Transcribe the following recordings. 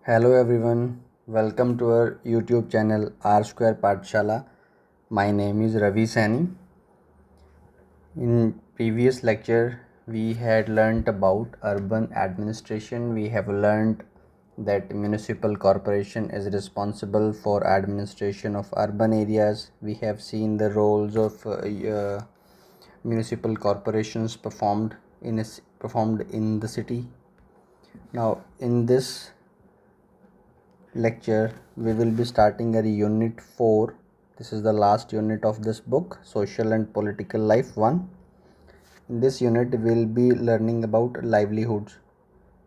Hello everyone, welcome to our YouTube channel R Square Pathshala. My name is Ravi Sani. In previous lecture, we had learnt about urban administration. We have learnt that municipal corporation is responsible for administration of urban areas. We have seen the roles of municipal corporations performed in the city. Now, in this lecture we will be starting a unit 4. This is the last unit of this book, social and political life 1. In this unit we will be learning about livelihoods.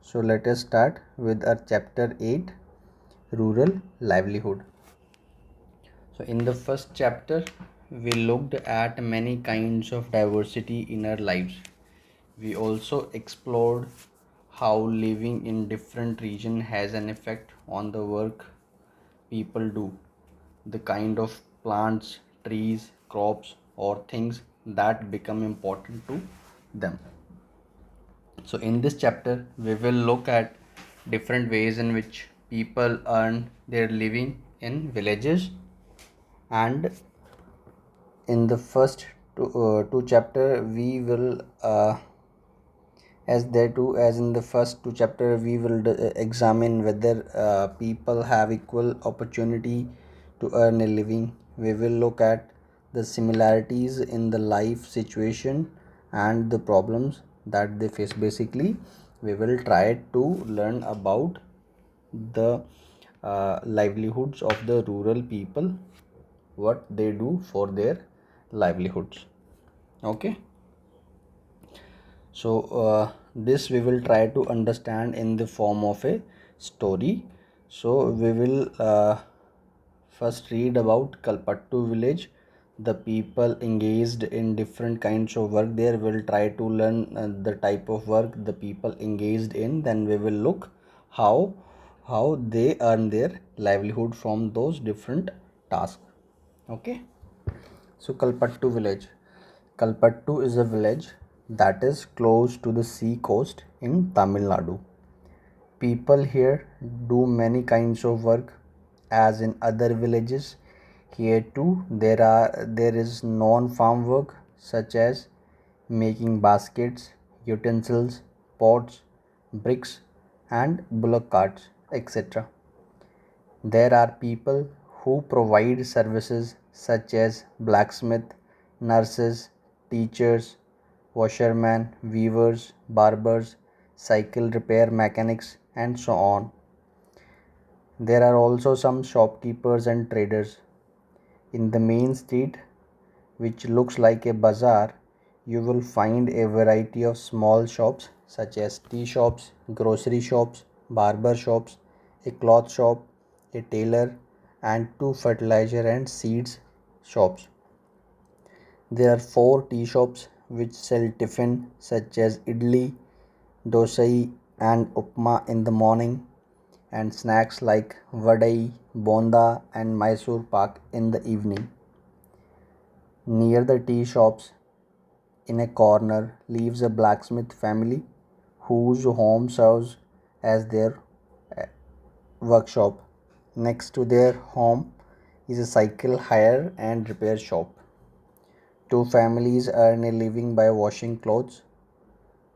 So let us start with our chapter 8, rural livelihood. So in the first chapter we looked at many kinds of diversity in our lives. We also explored how living in different region has an effect on the work people do, the kind of plants, trees, crops, or things that become important to them. So, in this chapter, we will look at different ways in which people earn their living in villages, and in the first two chapter we will as in the first two chapter we will examine whether people have equal opportunity to earn a living. We will look at the similarities in the life situation and the problems that they face. Basically, we will try to learn about the livelihoods of the rural people, what they do for their livelihoods. Okay. So this we will try to understand in the form of a story. So we will first read about Kalpattu Village. The people engaged in different kinds of work there. Will try to learn the type of work the people engaged in. Then we will look how they earn their livelihood from those different tasks. Okay. So Kalpattu village. Kalpattu is a village that is close to the sea coast in Tamil Nadu. People here do many kinds of work as in other villages. Here too there is non-farm work such as making baskets, utensils, pots, bricks and bullock carts, etc. There are people who provide services such as blacksmith, nurses, teachers, washermen, weavers, barbers, cycle repair mechanics, and so on. There are also some shopkeepers and traders. In the main street, which looks like a bazaar, you will find a variety of small shops such as tea shops, grocery shops, barber shops, a cloth shop, a tailor, and two fertilizer and seeds shops. There are four tea shops which sell tiffin such as idli, dosai, and upma in the morning, and snacks like vadai, bonda, and Mysore pak in the evening. Near the tea shops, in a corner, lives a blacksmith family whose home serves as their uh, workshop. Next to their home is a cycle hire and repair shop. Two families earn a living by washing clothes.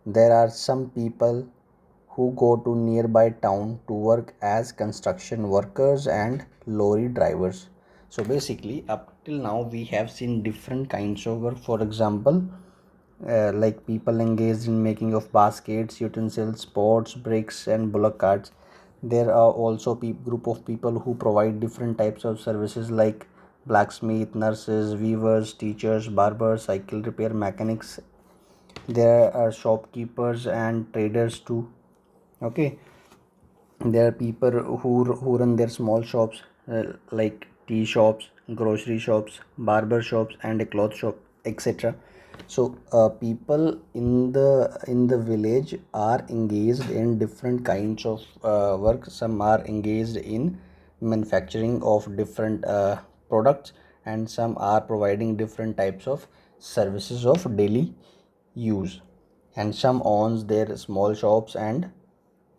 There are some people who go to nearby town to work as construction workers and lorry drivers. So basically, up till now, we have seen different kinds of work. For example, like people engaged in making of baskets, utensils, pots, bricks, and bullock carts. There are also group of people who provide different types of services like blacksmith, nurses, weavers, teachers, barbers, cycle repair mechanics. There are shopkeepers and traders too. Okay, there are people who run their small shops like tea shops, grocery shops, barber shops, and a cloth shop, etc. So people in the village are engaged in different kinds of work. Some are engaged in manufacturing of different products, and some are providing different types of services of daily use, and some owns their small shops and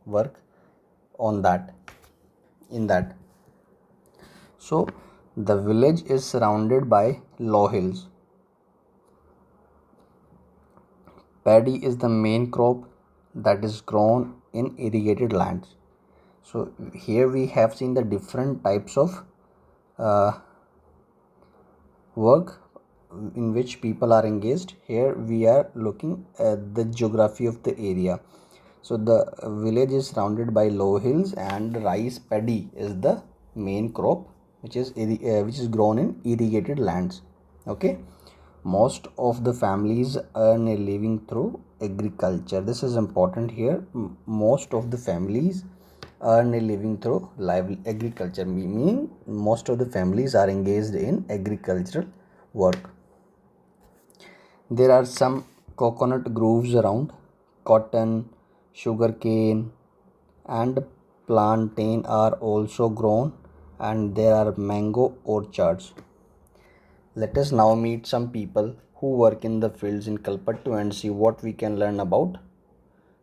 work on that. in that. So the village is surrounded by low hills. Paddy is the main crop that is grown in irrigated lands. So here we have seen the different types of uh, work in which people are engaged. Here we are looking at the geography of the area. So the village is surrounded by low hills, and rice paddy is the main crop which is grown in irrigated lands. Okay, most of the families earn a living through agriculture. This is important here. Most of the families earn a living through agriculture, meaning most of the families are engaged in agricultural work. There are some coconut groves around. Cotton, sugarcane, and plantain are also grown, and there are mango orchards. Let us now meet some people who work in the fields in Kalpattu and see what we can learn about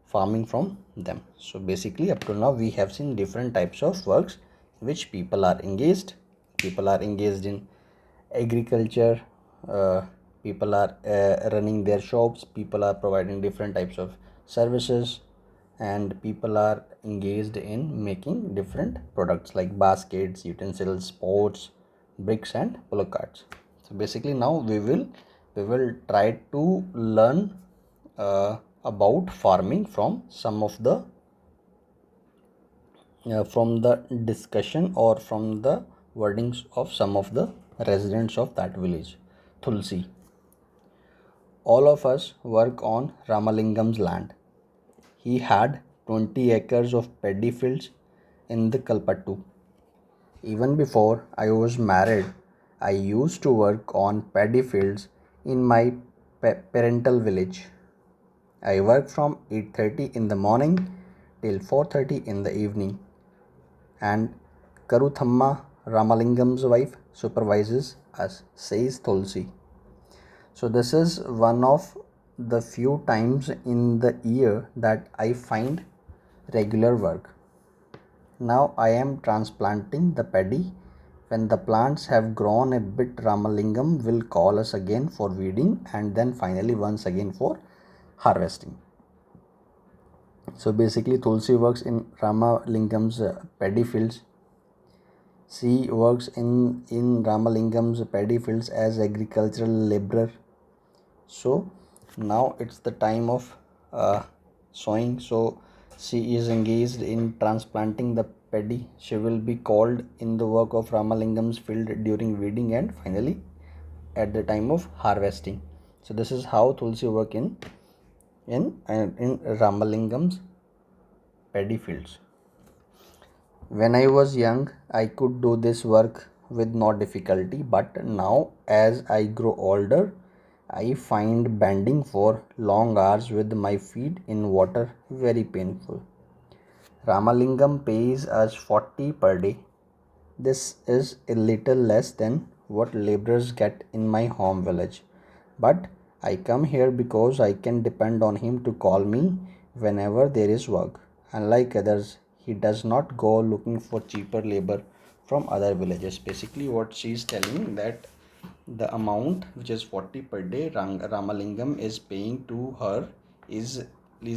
farming from them. So basically, up to now we have seen different types of works in which people are engaged. People are engaged in agriculture, people are running their shops, people are providing different types of services, and people are engaged in making different products like baskets, utensils, pots, bricks, and pull carts. So basically now we will try to learn about farming from the discussion or from the wordings of some of the residents of that village. Tulsi. All of us work on Ramalingam's land. He had 20 acres of paddy fields in the Kalpattu. Even before I was married, I used to work on paddy fields in my parental village. I work from 8:30 in the morning till 4:30 in the evening, and Karuthamma, Ramalingam's wife, supervises us, says Tulsi. So this is one of the few times in the year that I find regular work. Now I am transplanting the paddy. When the plants have grown a bit, Ramalingam will call us again for weeding, and then finally once again for harvesting. So basically Tulsi works in Ramalingam's paddy fields. She works in Ramalingam's paddy fields as agricultural laborer. So now it's the time of sowing. So she is engaged in transplanting the paddy. She will be called in the work of Ramalingam's field during weeding, and finally at the time of harvesting. So this is how Tulsi work in Ramalingam's paddy fields. When I was young, I could do this work with no difficulty, but now as I grow older, I find bending for long hours with my feet in water very painful. Ramalingam pays us 40 per day. This is a little less than what laborers get in my home village, but I come here because I can depend on him to call me whenever there is work. Unlike others, he does not go looking for cheaper labor from other villages. Basically, what she is telling, that the amount which is 40 per day Ramalingam is paying to her is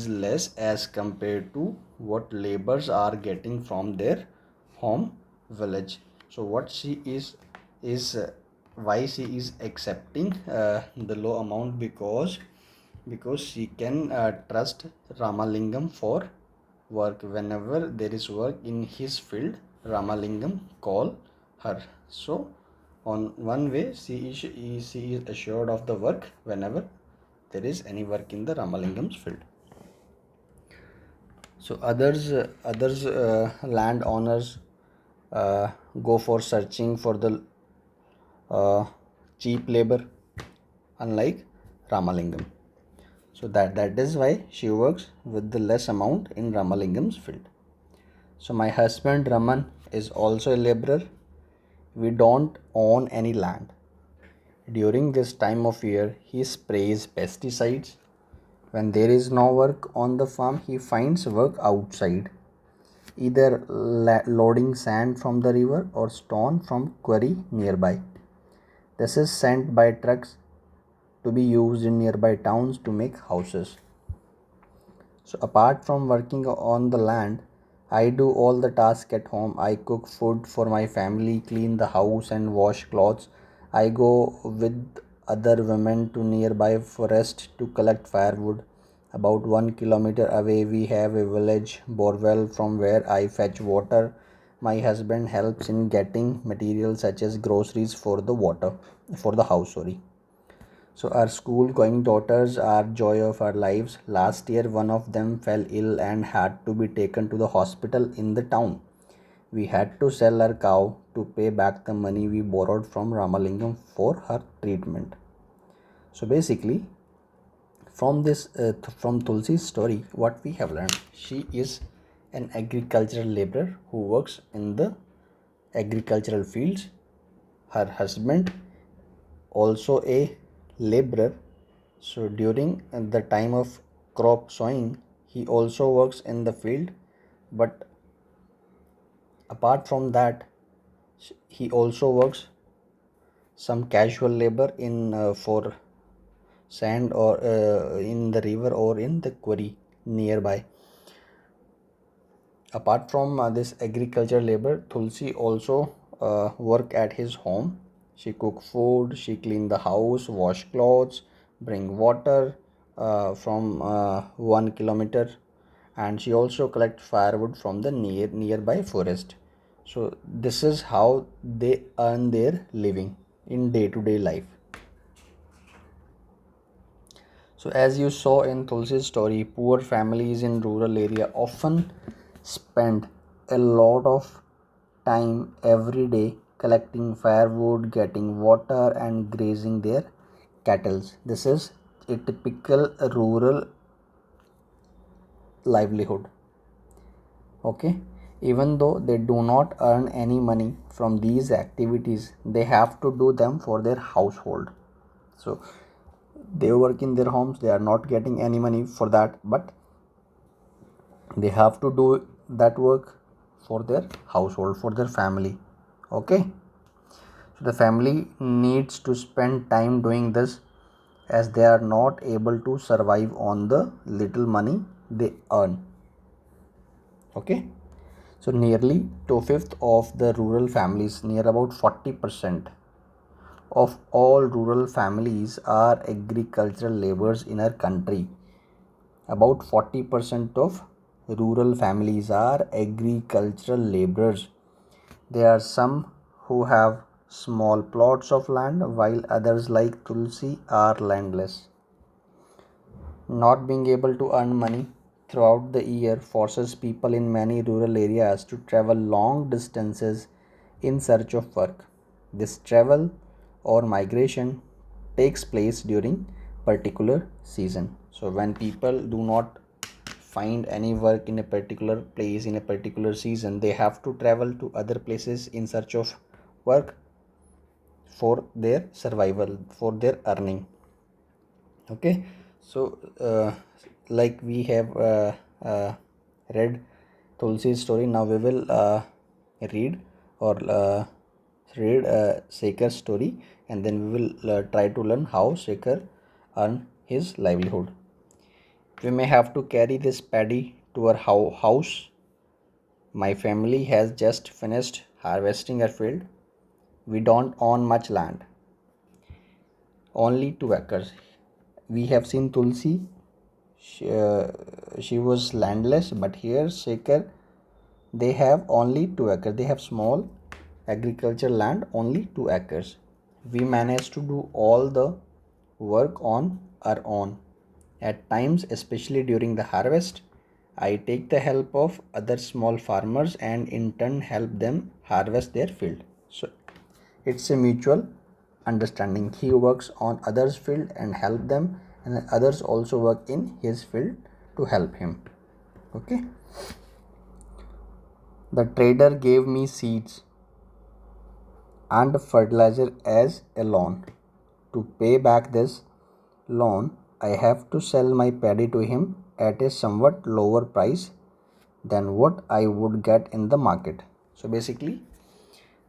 less as compared to what laborers are getting from their home village. So what she is why she is accepting the low amount, because she can trust Ramalingam for work. Whenever there is work in his field, Ramalingam call her. So on one way she is assured of the work whenever there is any work in the Ramalingam's field. So others landowners go for searching for the uh, cheap labor, unlike Ramalingam. So that is why she works with the less amount in Ramalingam's field. So my husband Raman is also a laborer. We don't own any land. During this time of year, he sprays pesticides. When there is no work on the farm, he finds work outside. either loading sand from the river or stone from quarry nearby. This is sent by trucks to be used in nearby towns to make houses. So apart from working on the land, I do all the tasks at home. I cook food for my family, clean the house and wash clothes. I go with other women to nearby forest to collect firewood. About 1 kilometer away we have a village borewell from where I fetch water. My husband helps in getting materials such as groceries for the house, sorry. So our school going daughters are joy of our lives. Last year one of them fell ill and had to be taken to the hospital in the town. We had to sell our cow to pay back the money we borrowed from Ramalingam for her treatment. So basically from Tulsi's story what we have learned, she is an agricultural laborer who works in the agricultural fields. Her husband also a laborer. So during the time of crop sowing, he also works in the field. But apart from that, he also works some casual labor in for sand or in the river or in the quarry nearby. Apart from this agriculture labor, Tulsi also work at his home. She cook food, she clean the house, wash clothes, bring water from 1 kilometer, and she also collect firewood from the nearby forest. So this is how they earn their living in day-to-day life. So as you saw in Tulsi's story, poor families in rural area often spend a lot of time every day collecting firewood, getting water and grazing their cattle. This is a typical rural livelihood. Okay, even though they do not earn any money from these activities, they have to do them for their household. So they work in their homes, they are not getting any money for that, but they have to do that work for their household, for their family. Okay, so the family needs to spend time doing this as they are not able to survive on the little money they earn. Okay, so nearly two-fifths of the rural families, near about 40% of all rural families are agricultural laborers in our country. About 40% of rural families are agricultural laborers. There are some who have small plots of land while others like Tulsi are landless. Not being able to earn money throughout the year forces people in many rural areas to travel long distances in search of work. This travel or migration takes place during particular season. So when people do not find any work in a particular place in a particular season, they have to travel to other places in search of work for their survival, for their earning. Okay, so like we have read Tulsi's story, now we will read or read Sekhar's story, and then we will try to learn how Sekhar earned his livelihood. We may have to carry this paddy to our house. My family has just finished harvesting our field. We don't own much land, only 2 acres. We have seen Tulsi, she was landless, but here Shekhar, they have only 2 acres. They have small agriculture land, only 2 acres. We managed to do all the work on our own. At times, especially during the harvest, I take the help of other small farmers and in turn help them harvest their field. So it's a mutual understanding. He works on others' field and help them, and others also work in his field to help him. Okay. The trader gave me seeds and fertilizer as a loan. To pay back this loan, I have to sell my paddy to him at a somewhat lower price than what I would get in the market. So basically,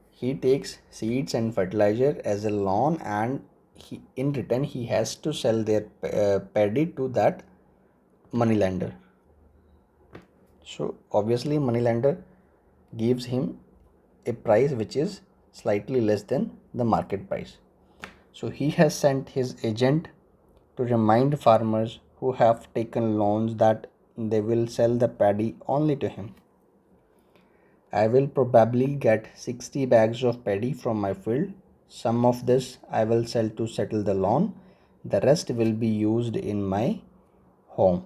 he takes seeds and fertilizer as a loan, and in return he has to sell their paddy to that moneylender. So obviously moneylender gives him a price which is slightly less than the market price. So he has sent his agent to remind farmers who have taken loans that they will sell the paddy only to him. I will probably get 60 bags of paddy from my field. Some of this I will sell to settle the loan. The rest will be used in my home.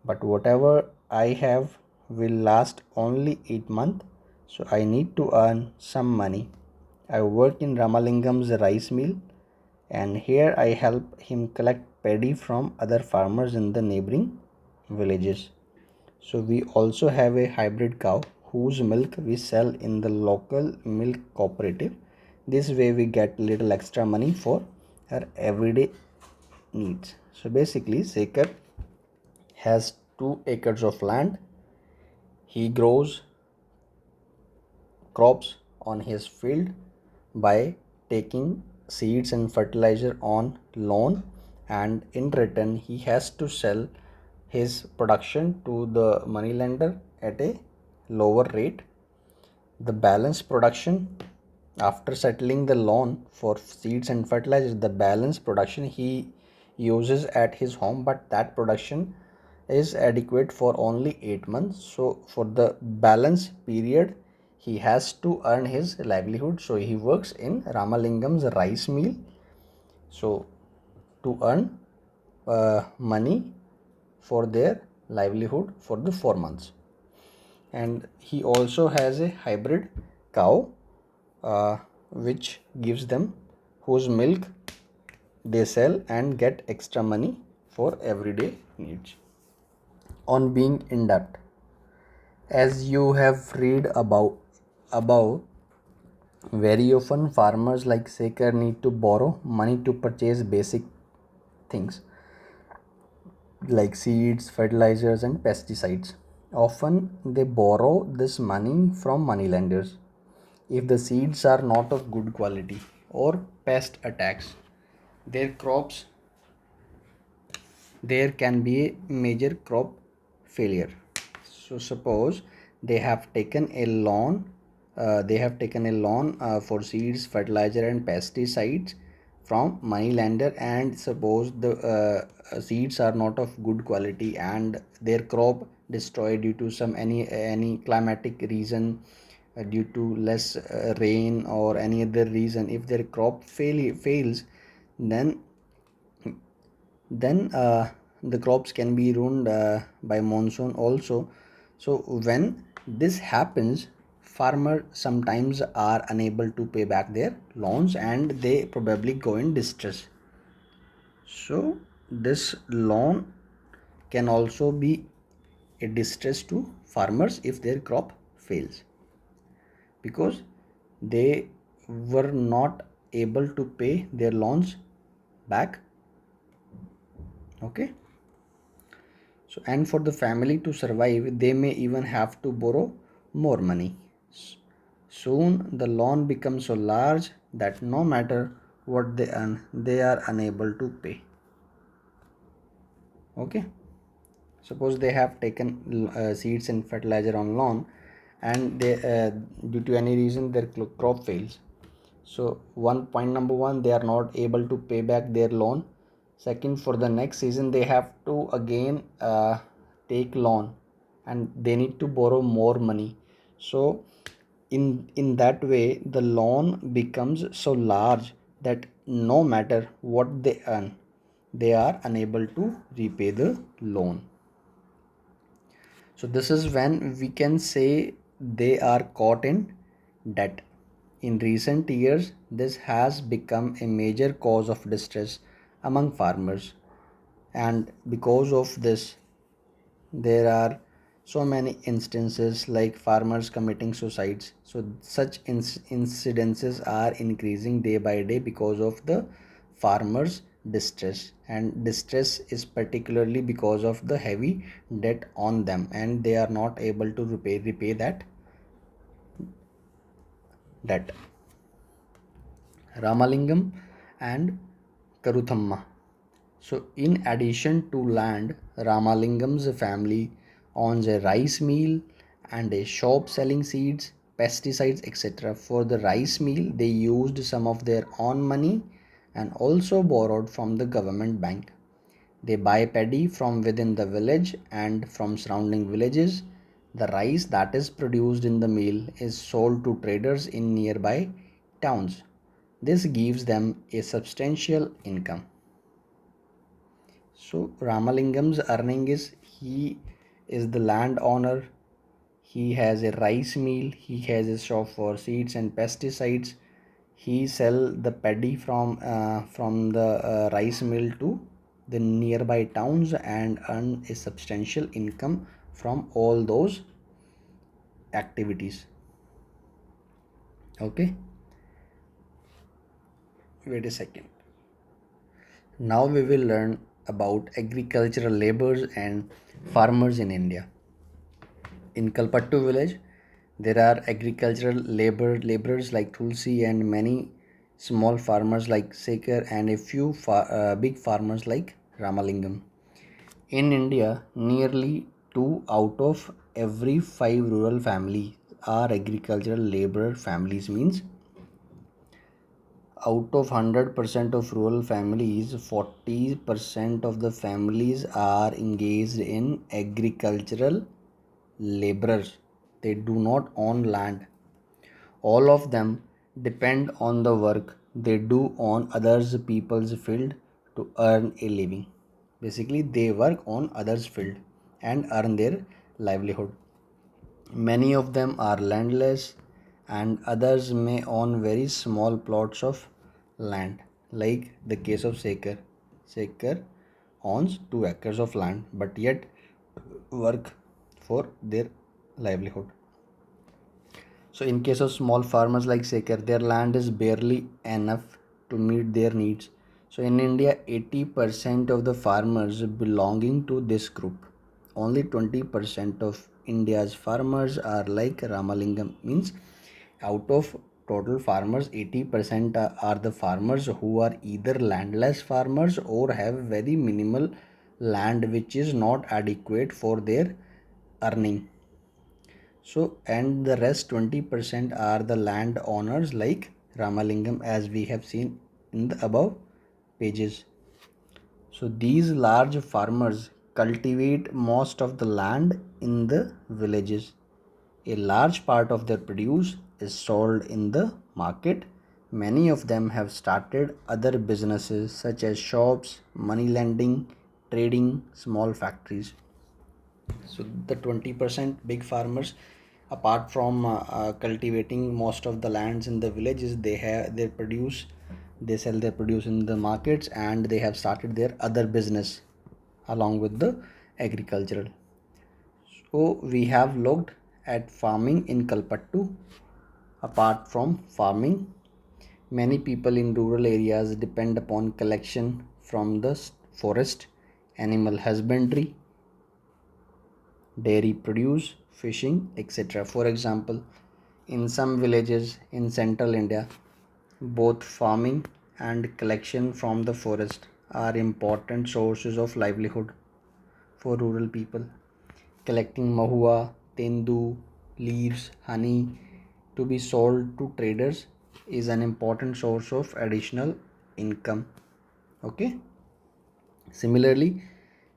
But whatever I have will last only 8 months, so I need to earn some money. I work in Ramalingam's rice mill, and here I help him collect paddy from other farmers in the neighboring villages. So we also have a hybrid cow whose milk we sell in the local milk cooperative. This way we get little extra money for our everyday needs. So basically Sekar has 2 acres of land. He grows crops on his field by taking seeds and fertilizer on loan, and in return he has to sell his production to the moneylender at a lower rate. The balance production, after settling the loan for seeds and fertilizer, the balance production he uses at his home, but that production is adequate for only 8 months. So for the balance period he has to earn his livelihood. So he works in Ramalingam's rice mill, so to earn money for their livelihood for the 4 months. And he also has a hybrid cow which gives them, whose milk they sell and get extra money for everyday needs. On being in debt, as you have read about above, very often farmers like Sekar need to borrow money to purchase basic things like seeds, fertilizers and pesticides. Often they borrow this money from moneylenders. If the seeds are not of good quality or pest attacks their crops, there can be a major crop failure. So suppose they have taken a loan, for seeds, fertilizer and pesticides from moneylender, and suppose the seeds are not of good quality and their crop destroyed due to some any climatic reason, due to less rain or any other reason. If their crop fails, then the crops can be ruined by monsoon also. So when this happens, farmer sometimes are unable to pay back their loans and they probably go in distress. So this loan can also be a distress to farmers if their crop fails, because they were not able to pay their loans back. Okay. So, and for the family to survive, they may even have to borrow more money. Soon, the loan becomes so large that no matter what they earn, they are unable to pay. Okay. Suppose they have taken seeds and fertilizer on loan, and they, due to any reason, their crop fails. So, number one, they are not able to pay back their loan. Second, for the next season they have to again take loan and they need to borrow more money. So in that way the loan becomes so large that no matter what they earn, they are unable to repay the loan. So this is when we can say they are caught in debt. In recent years, this has become a major cause of distress among farmers, and because of this, there are so many instances like farmers committing suicides. So such incidences are increasing day by day because of the farmers distress, and distress is particularly because of the heavy debt on them and they are not able to repay that debt. Ramalingam and Karuthamma. So, in addition to land, Ramalingam's family owns a rice mill and a shop selling seeds, pesticides, etc. For the rice mill, they used some of their own money and also borrowed from the government bank. They buy paddy from within the village and from surrounding villages. The rice that is produced in the mill is sold to traders in nearby towns. This gives them a substantial income. So Ramalingam's earning is he is the landowner. He has a rice mill. He has a shop for seeds and pesticides. He sell the paddy from the rice mill to the nearby towns and earn a substantial income from all those activities. Okay, wait a second. Now we will learn about agricultural laborers and farmers in India. In Kalpattu Village, there are agricultural laborers like Tulsi and many small farmers like Sekar and a few big farmers like Ramalingam. In India, nearly 2 out of every 5 rural families are agricultural laborer families, means out of 100% of rural families, 40% of the families are engaged in agricultural laborers. They do not own land. All of them depend on the work they do on others people's field to earn a living. Basically, they work on others' field and earn their livelihood. Many of them are landless and others may own very small plots of land, like the case of Sekar. Sekar owns 2 acres of land but yet work for their livelihood. So, in case of small farmers like Sekar, their land is barely enough to meet their needs. So, in India, 80% of the farmers belonging to this group. Only 20% of India's farmers are like Ramalingam, means out of total farmers, 80% are the farmers who are either landless farmers or have very minimal land which is not adequate for their earning. So, and the rest 20% are the landowners like Ramalingam, as we have seen in the above pages. So, these large farmers cultivate most of the land in the villages. A large part of their produce is sold in the market. Many of them have started other businesses such as shops, money lending, trading, small factories. So the 20% big farmers, apart from cultivating most of the lands in the villages, they sell their produce in the markets and they have started their other business along with the agricultural. So we have looked at farming in Kalpattu. Apart from farming, many people in rural areas depend upon collection from the forest, animal husbandry, dairy produce, fishing, etc. For example, in some villages in central India, both farming and collection from the forest are important sources of livelihood for rural people. Collecting mahua, tendu, leaves, honey to be sold to traders is an important source of additional income. Okay. Similarly,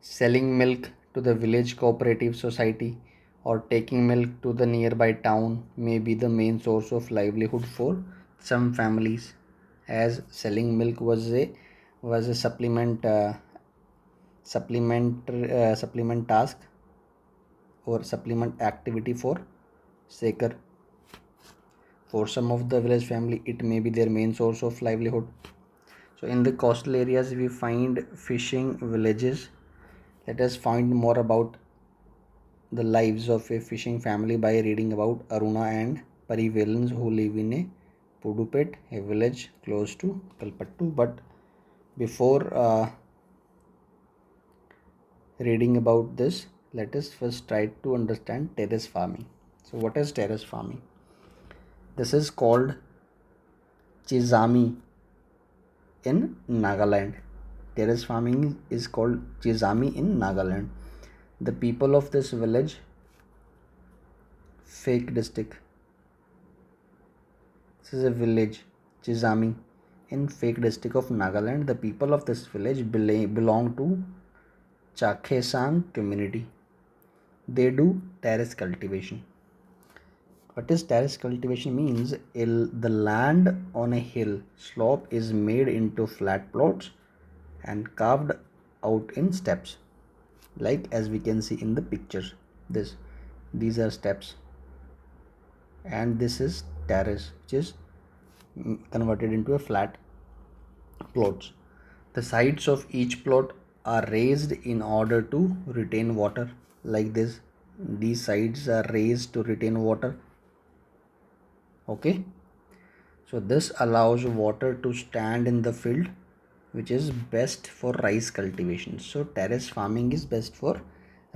selling milk to the village cooperative society or taking milk to the nearby town may be the main source of livelihood for some families, as selling milk was a supplement task or supplement activity for Sekar. For some of the village family, it may be their main source of livelihood. So in the coastal areas, we find fishing villages. Let us find more about the lives of a fishing family by reading about Aruna and Parivelans who live in a Pudupet, a village close to Kalpattu. But Before reading about this, let us first try to understand terrace farming. So, what is terrace farming? This is called Chizami in Nagaland. Terrace farming is called Chizami in Nagaland. The people of this village, Fake district. This is a village, Chizami, in Fake district of Nagaland. The people of this village belong to Chakhesang community. They do terrace cultivation. What is terrace cultivation means? The land on a hill slope is made into flat plots and carved out in steps, like as we can see in the picture. These are steps, and this is terrace, which is converted into a flat plots. The sides of each plot are raised in order to retain water, like this. These sides are raised to retain water. Okay, so this allows water to stand in the field, which is best for rice cultivation. So terrace farming is best for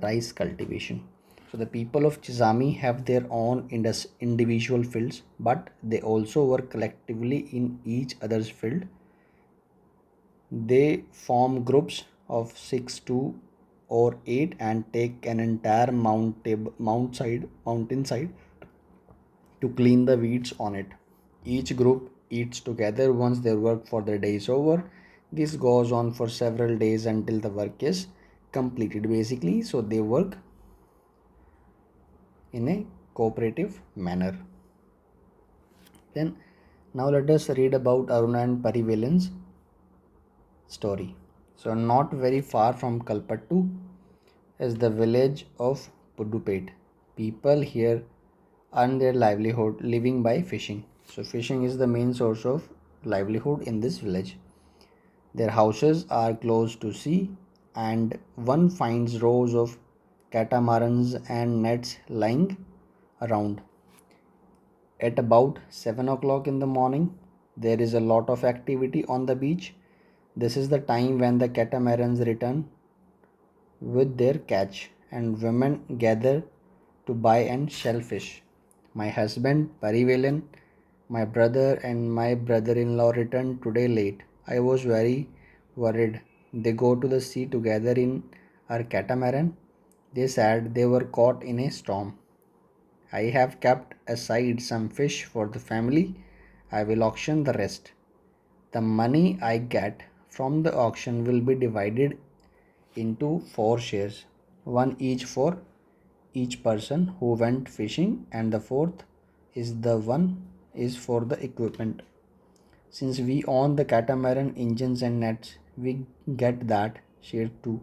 rice cultivation. So the people of Chizami have their own individual fields, but they also work collectively in each other's field. They form groups of 6 to or 8 and take an entire mountainside to clean the weeds on it. Each group eats together once their work for the day is over. This goes on for several days until the work is completed, basically. So they work in a cooperative manner. Then now let us read about Aruna and Parivelan's story. So not very far from Kalpattu is the village of Pudupet. People here earn their livelihood living by fishing. So fishing is the main source of livelihood in this village. Their houses are close to sea, and one finds rows of catamarans and nets lying around. At about 7 o'clock in the morning, there is a lot of activity on the beach. This is the time when the catamarans return with their catch, and women gather to buy and sell fish. My husband, Parivelan, my brother, and my brother in law returned today late. I was very worried. They go to the sea together in our catamaran. They said they were caught in a storm. I have kept aside some fish for the family. I will auction the rest. The money I get from the auction will be divided into 4 shares, one each for each person who went fishing, and the fourth is the one is for the equipment. Since we own the catamaran engines and nets, we get that share too.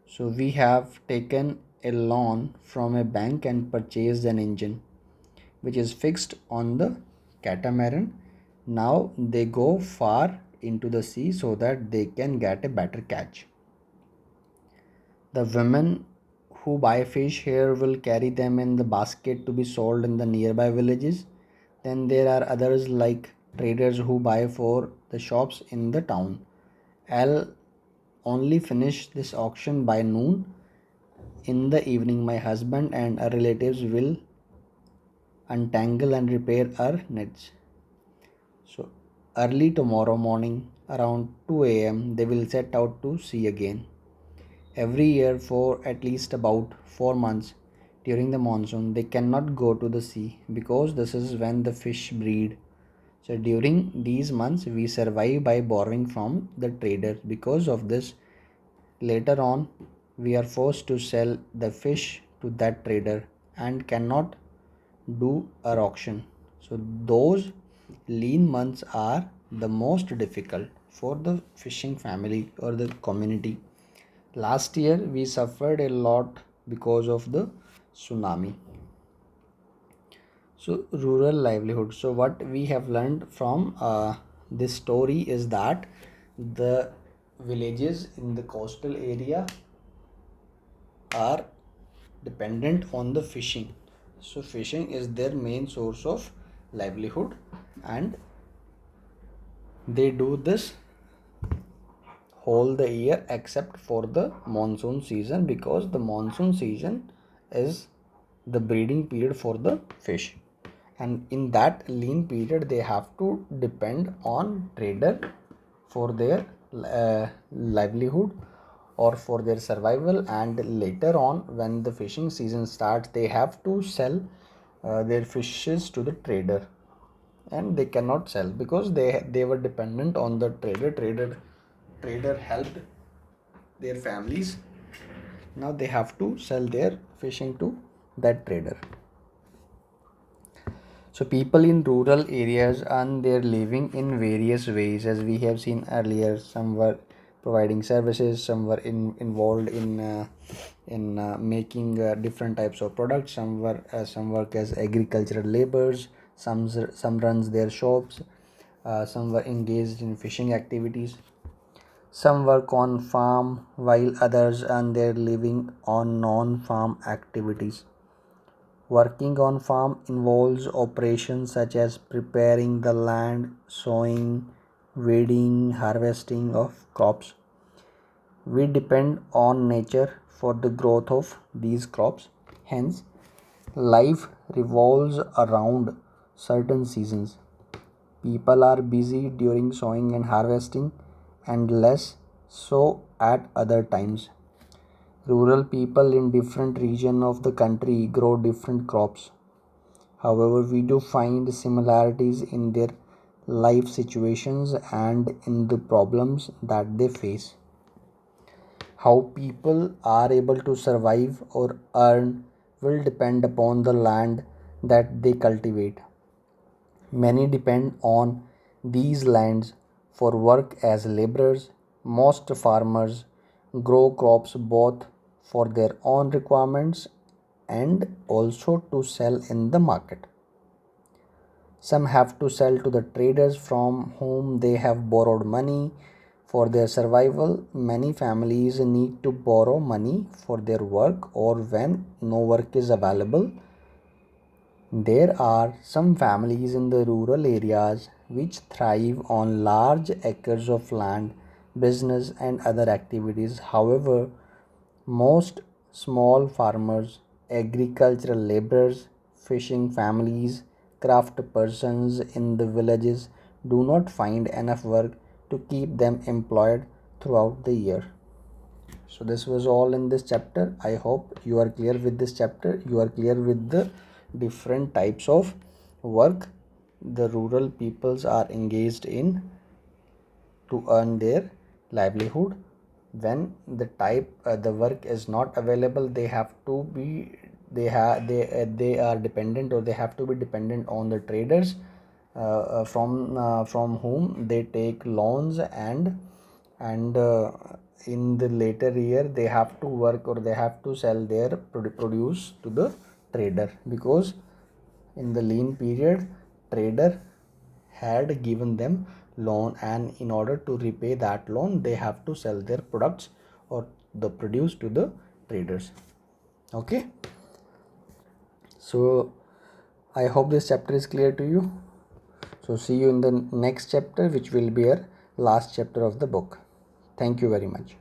So we have taken a loan from a bank and purchased an engine which is fixed on the catamaran. Now they go far into the sea so that they can get a better catch. The women who buy fish here will carry them in the basket to be sold in the nearby villages. Then there are others like traders who buy for the shops in the town. I'll only finish this auction by noon. In the evening, my husband and our relatives will untangle and repair our nets. So, early tomorrow morning, around 2 a.m., they will set out to sea again. Every year, for at least about 4 months during the monsoon, they cannot go to the sea because this is when the fish breed. So, during these months, we survive by borrowing from the traders. Because of this, later on, we are forced to sell the fish to that trader and cannot do our auction. So, those lean months are the most difficult for the fishing family or the community. Last year we suffered a lot because of the tsunami. So rural livelihood. So what we have learned from this story is that the villages in the coastal area are dependent on the fishing. So fishing is their main source of livelihood, and they do this whole the year except for the monsoon season, because the monsoon season is the breeding period for the fish, and in that lean period they have to depend on trader for their livelihood or for their survival. And later on, when the fishing season starts, they have to sell their fishes to the trader, and they cannot sell because they were dependent on the trader helped their families. Now they have to sell their fishing to that trader. So people in rural areas earn their living in various ways, as we have seen earlier. Some were providing services, some were involved in making different types of products. Some work as agricultural laborers. Some runs their shops. Some were engaged in fishing activities. Some work on farm, while others earn their living on non-farm activities. Working on farm involves operations such as preparing the land, sowing, weeding, harvesting of crops. We depend on nature for the growth of these crops. Hence, life revolves around certain seasons. People are busy during sowing and harvesting and less so at other times. Rural people in different regions of the country grow different crops. However, we do find similarities in their life situations and in the problems that they face. How people are able to survive or earn will depend upon the land that they cultivate. Many depend on these lands for work as laborers. Most farmers grow crops both for their own requirements and also to sell in the market. Some have to sell to the traders from whom they have borrowed money for their survival. Many families need to borrow money for their work or when no work is available. There are some families in the rural areas which thrive on large acres of land, business, and other activities. However, most small farmers, agricultural laborers, fishing families, craft persons in the villages do not find enough work to keep them employed throughout the year. So this was all in this chapter. I hope you are clear with this chapter. You are clear with the different types of work the rural peoples are engaged in to earn their livelihood. When the work is not available, they are dependent, or they have to be dependent on the traders from whom they take loans, and in the later year they have to work or they have to sell their produce to the trader, because in the lean period trader had given them loan, and in order to repay that loan they have to sell their products or the produce to the traders. Okay, so I hope this chapter is clear to you. So see you in the next chapter, which will be our last chapter of the book. Thank you very much.